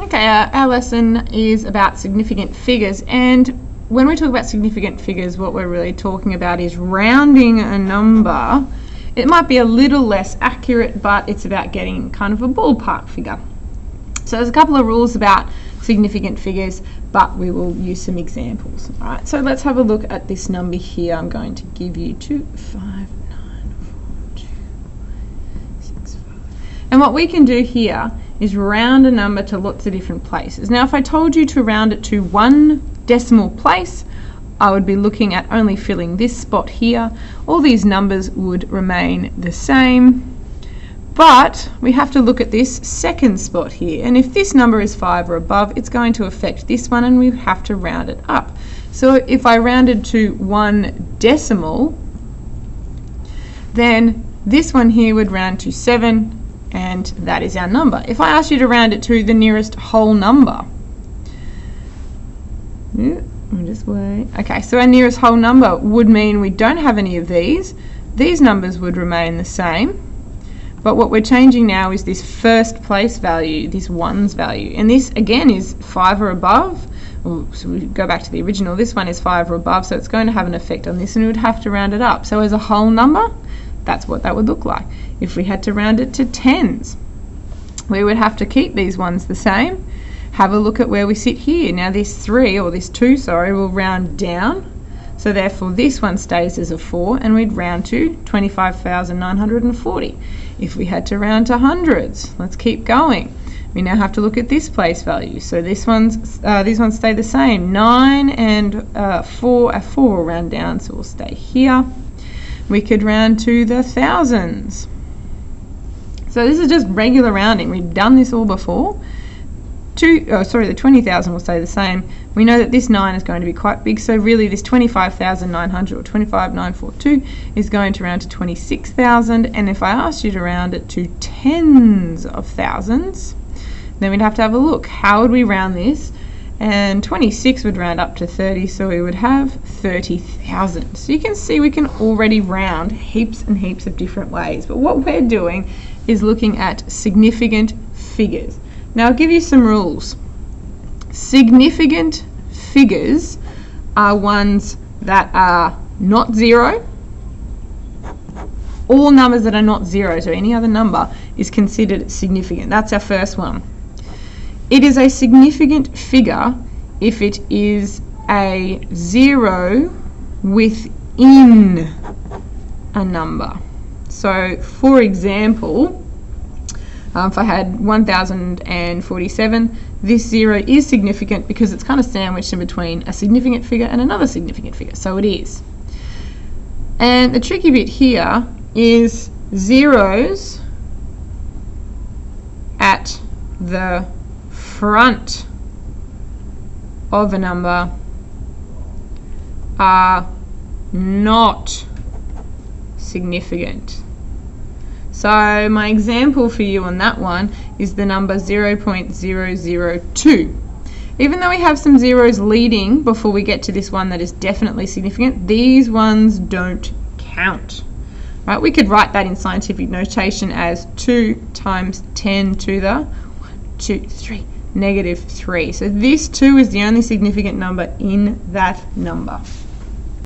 Okay, our lesson is about significant figures, and when we talk about significant figures, what we're really talking about is rounding a number. It might be a little less accurate, but it's about getting kind of a ballpark figure. So there's a couple of rules about significant figures, but we will use some examples. All right, so let's have a look at this number here. I'm going to give you 2, 5, 9, 4, 2, 6, 5. And what we can do here is round a number to lots of different places. Now, if I told you to round it to 1 decimal place, I would be looking at only filling this spot here. All these numbers would remain the same, but we have to look at this second spot here, and if this number is 5 or above, it's going to affect this one, and we have to round it up. So if I rounded to 1 decimal, then this one here would round to 7, and that is our number. If I asked you to round it to the nearest whole number, just wait. Okay, so our nearest whole number would mean we don't have any of these. These numbers would remain the same, but what we're changing now is this first place value, this 1's value, and this again is 5 or above. So we go back to the original. This one is 5 or above, so it's going to have an effect on this, and we would have to round it up. So as a whole number, that's what that would look like. If we had to round it to 10s, we would have to keep these ones the same. Have a look at where we sit here. Now this 3, or this 2, sorry, will round down. So therefore this one stays as a 4, and we'd round to 25,940. If we had to round to hundreds, let's keep going. We now have to look at this place value. So these ones stay the same. 9 and 4 will round down, so we'll stay here. We could round to the thousands. So this is just regular rounding. We've done this all before. The 20,000 will stay the same. We know that this 9 is going to be quite big, so really this 25,900 or 25,942 is going to round to 26,000, and if I asked you to round it to tens of thousands, then we'd have to have a look. How would we round this? And 26 would round up to 30, so we would have 30,000. So you can see we can already round heaps and heaps of different ways, but what we're doing is looking at significant figures. Now I'll give you some rules. Significant figures are ones that are not 0. All numbers that are not 0, so any other number, is considered significant. That's our first one. It is a significant figure if it is a 0 within a number. So for example, if I had 1047, this 0 is significant because it's kind of sandwiched in between a significant figure and another significant figure, so it is. And the tricky bit here is zeros at the front of a number are not significant. So my example for you on that one is the number 0.002. Even though we have some zeros leading before we get to this one that is definitely significant, these ones don't count. Right? We could write that in scientific notation as 2 times 10 to the 1, 2, 3, negative 3. So this 2 is the only significant number in that number.